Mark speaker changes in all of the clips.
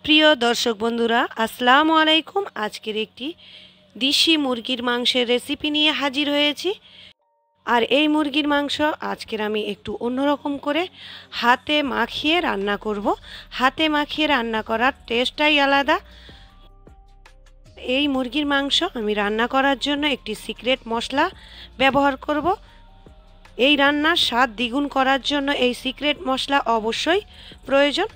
Speaker 1: প্রিয় দর্শক বন্ধুরা, আসসালামু আলাইকুম। আজকের একটি দেশি মুরগির মাংসের রেসিপি নিয়ে হাজির হয়েছি। আর এই মুরগির মাংস আজকের আমি একটু অন্যরকম করে হাতে মাখিয়ে রান্না করব। হাতে মাখিয়ে রান্না করার টেস্টটাই আলাদা। এই মুরগির মাংস আমি রান্না করার জন্য একটি সিক্রেট মশলা ব্যবহার করব। এই রান্নার স্বাদ দ্বিগুণ করার জন্য এই সিক্রেট মশলা অবশ্যই প্রয়োজন।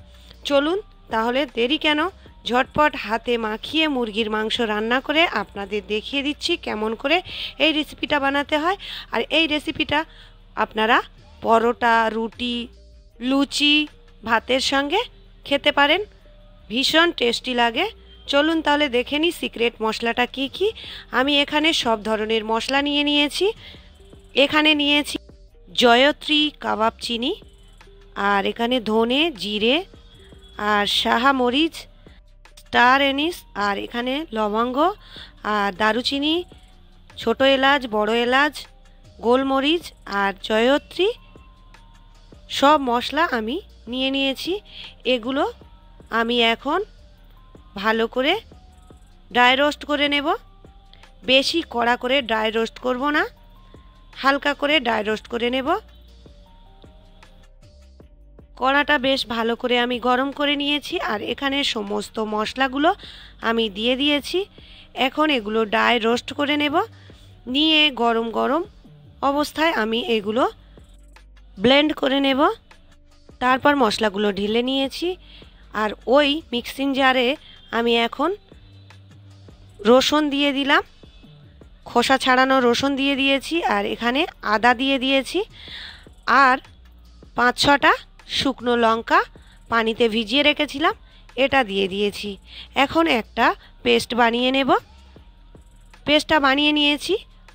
Speaker 1: চলুন তাহলে দেরি কেন, ঝটপট হাতে মাখিয়ে মুরগির মাংস রান্না করে আপনাদের দেখিয়ে দিচ্ছি কেমন করে এই রেসিপিটা বানাতে হয়। আর এই রেসিপিটা আপনারা পরোটা, রুটি, লুচি, ভাতের সঙ্গে খেতে পারেন, ভীষণ টেস্টি লাগে। চলুন তাহলে দেখে নিই সিক্রেট মশলাটা কি কি। আমি এখানে সব ধরনের মশলা নিয়েছি। এখানে নিয়েছি জয়ত্রী কাবাব চিনি, আর এখানে ধনে, জিরে, আর সাহা মরিচ, স্টার এনিস, আর এখানে লবঙ্গ, আর দারুচিনি, ছোট এলাচ, বড় এলাচ, গোলমরিচ, আর জয়ত্রী, সব মশলা আমি নিয়েছি। এগুলো আমি এখন ভালো করে ড্রাই রোস্ট করে নেব। বেশি কড়া করে ড্রাই রোস্ট করব না, হালকা করে ড্রাই রোস্ট করে নেব। কড়াটা বেশ ভালো করে আমি গরম করে নিয়েছি, আর এখানে সমস্ত মশলাগুলো আমি দিয়ে দিয়েছি। এখন এগুলো ড্রাই রোস্ট করে নেব। নিয়ে গরম গরম অবস্থায় আমি এগুলো ব্লেন্ড করে নেব। তারপর মশলাগুলো ঢেলে নিয়েছি, আর ওই মিক্সিং জারে আমি এখন রসুন দিয়ে দিলাম, খোসা ছাড়ানো রসুন দিয়ে দিয়েছি, আর এখানে আদা দিয়ে দিয়েছি, আর 5-6টা শুকনো লঙ্কা পানিতে ভিজিয়ে রেখেছিলাম, এটা দিয়ে দিয়েছি। এখন একটা পেস্ট বানিয়ে নেব। পেস্টটা বানিয়ে নিয়েছি।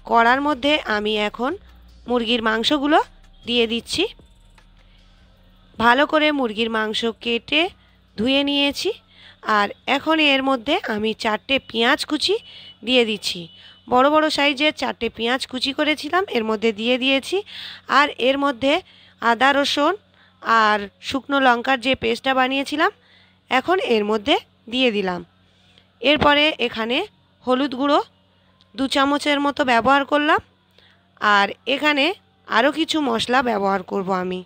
Speaker 1: কড়ার মধ্যে আমি এখন মুরগির মাংসগুলো দিয়ে দিচ্ছি। ভালো করে মুরগির মাংস কেটে ধুয়ে নিয়েছি, আর এখন এর মধ্যে আমি 4টে পেঁয়াজ কুচি দিয়ে দিচ্ছি। বড় বড় সাইজের 4টে পেঁয়াজ কুচি করেছিলাম, এর মধ্যে দিয়ে দিয়েছি। আর এর মধ্যে আদা, রসুন আর শুকনো লঙ্কার যে পেস্টটা বানিয়েছিলাম এখন এর মধ্যে দিয়ে দিলাম। এরপরে এখানে হলুদ গুঁড়ো 2 চামচের মতো ব্যবহার করলাম, আর এখানে আরও কিছু মশলা ব্যবহার করব আমি।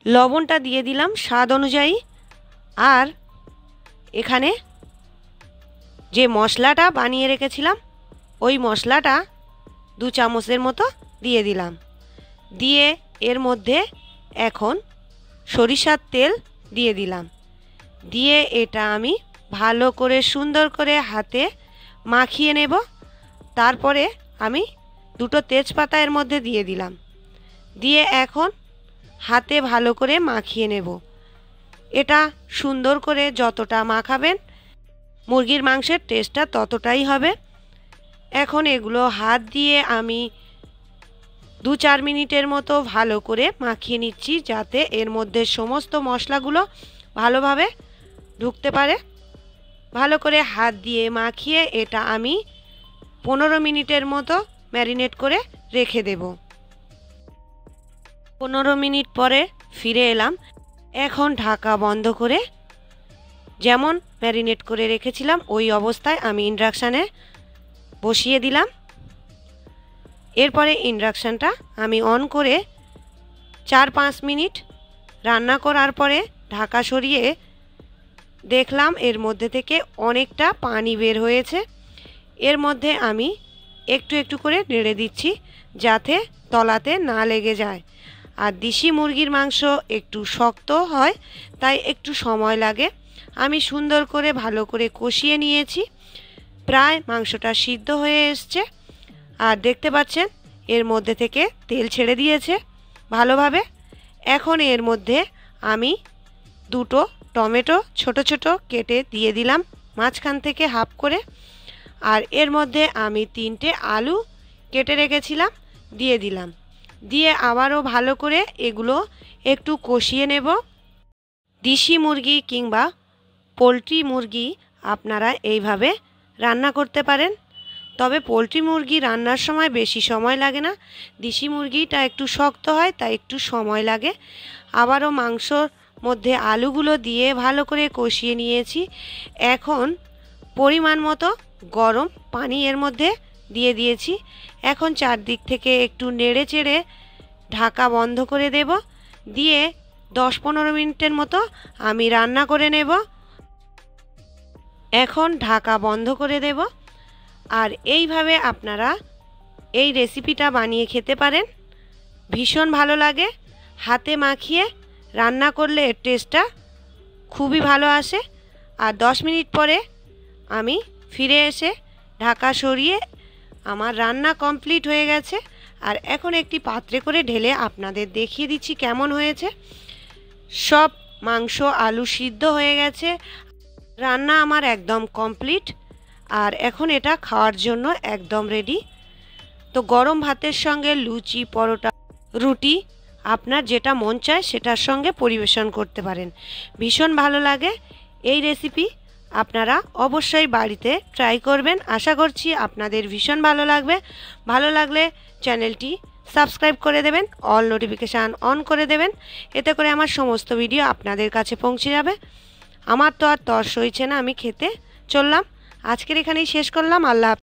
Speaker 1: লবণটা দিয়ে দিলাম স্বাদ অনুযায়ী, আর এখানে যে মশলাটা বানিয়ে রেখেছিলাম ওই মশলাটা 2 চামচের মতো দিয়ে দিলাম। দিয়ে এর মধ্যে এখন সরিষার তেল দিয়ে দিলাম। দিয়ে এটা আমি ভালো করে সুন্দর করে হাতে মাখিয়ে নেব। তারপরে আমি 2টো তেজপাতা এর মধ্যে দিয়ে দিলাম। দিয়ে এখন হাতে ভালো করে মাখিয়ে নেব। এটা সুন্দর করে যতটা মাখাবেন মুরগির মাংসের টেস্টটা ততটাই হবে। এখন এগুলো হাত দিয়ে আমি 2-4 মিনিটের মতো ভালো করে মাখিয়ে নিচ্ছি, যাতে এর মধ্যে সমস্ত মশলাগুলো ভালোভাবে ঢুকতে পারে। ভালো করে হাত দিয়ে মাখিয়ে এটা আমি 15 মিনিটের মতো ম্যারিনেট করে রেখে দেব। 15 মিনিট পরে ফিরে এলাম। এখন ঢাকা বন্ধ করে যেমন ম্যারিনেট করে রেখেছিলাম ওই অবস্থায় আমি ইন্ডাকশানে বসিয়ে দিলাম। এরপরে ইন্ডাকশানটা আমি অন করে 4-5 মিনিট রান্না করার পরে ঢাকা সরিয়ে দেখলাম এর মধ্যে থেকে অনেকটা পানি বের হয়েছে। এর মধ্যে আমি একটু একটু করে নেড়ে দিচ্ছি যাতে তলাতে না লেগে যায়। আর দেশি মুরগির মাংস একটু শক্ত হয়, তাই একটু সময় লাগে। আমি সুন্দর করে ভালো করে কষিয়ে নিয়েছি। প্রায় মাংসটা সিদ্ধ হয়ে এসছে, আর দেখতে পাচ্ছেন এর মধ্যে থেকে তেল ছেড়ে দিয়েছে ভালোভাবে। এখন এর মধ্যে আমি 2টো টমেটো ছোট ছোট কেটে দিয়ে দিলাম মাঝখান থেকে হাফ করে, আর এর মধ্যে আমি 3টে আলু কেটে রেখেছিলাম দিয়ে দিলাম। দিয়ে আবারও ভালো করে এগুলো একটু কষিয়ে নেব। দেশি মুরগি কিংবা পোলট্রি মুরগি আপনারা এইভাবে রান্না করতে পারেন, তবে পোলট্রি মুরগি রান্নার সময় বেশি সময় লাগে না। দেশি মুরগিটা একটু শক্ত হয়, তাই একটু সময় লাগে। আবারও মাংস মধ্যে আলুগুলো দিয়ে ভালো করে কষিয়ে নিয়েছি। এখন পরিমাণ মতো গরম পানি এর মধ্যে দিয়ে দিয়েছি। এখন চারদিক থেকে একটু নেড়ে চেড়ে ঢাকা বন্ধ করে দেব। দিয়ে 10-15 মিনিটের মতো আমি রান্না করে নেব। এখন ঢাকা বন্ধ করে দেব। আর এইভাবে আপনারা এই রেসিপিটা বানিয়ে খেতে পারেন, ভীষণ ভালো লাগে। হাতে মাখিয়ে রান্না করলে এর টেস্টটা খুবই ভালো আসে। আর 10 মিনিট পরে আমি ফিরে এসে ঢাকা সরিয়ে আমার রান্না কমপ্লিট হয়ে গেছে। আর এখন একটি পাত্রে করে ঢেলে আপনাদের দেখিয়ে দিচ্ছি কেমন হয়েছে। সব মাংস আলু সিদ্ধ হয়ে গেছে, রান্না আমার একদম কমপ্লিট। আর এখন এটা খাওয়ার জন্য একদম রেডি। তো গরম ভাতের সঙ্গে লুচি, পরোটা, রুটি আপনার যেটা মন চায় সেটার সঙ্গে পরিবেশন করতে পারেন, ভীষণ ভালো লাগে। এই রেসিপি আপনারা অবশ্যই বাড়িতে ট্রাই করবেন। আশা করছি আপনাদের ভীষণ ভালো লাগবে। ভালো লাগলে চ্যানেলটি সাবস্ক্রাইব করে দেবেন, অল নোটিফিকেশান অন করে দেবেন, এতে করে আমার সমস্ত ভিডিও আপনাদের কাছে পৌঁছে যাবে। আমার তো আর তর সইছে না, আমি খেতে চললাম। আজকের এখানেই শেষ করলাম। আল্লাহ।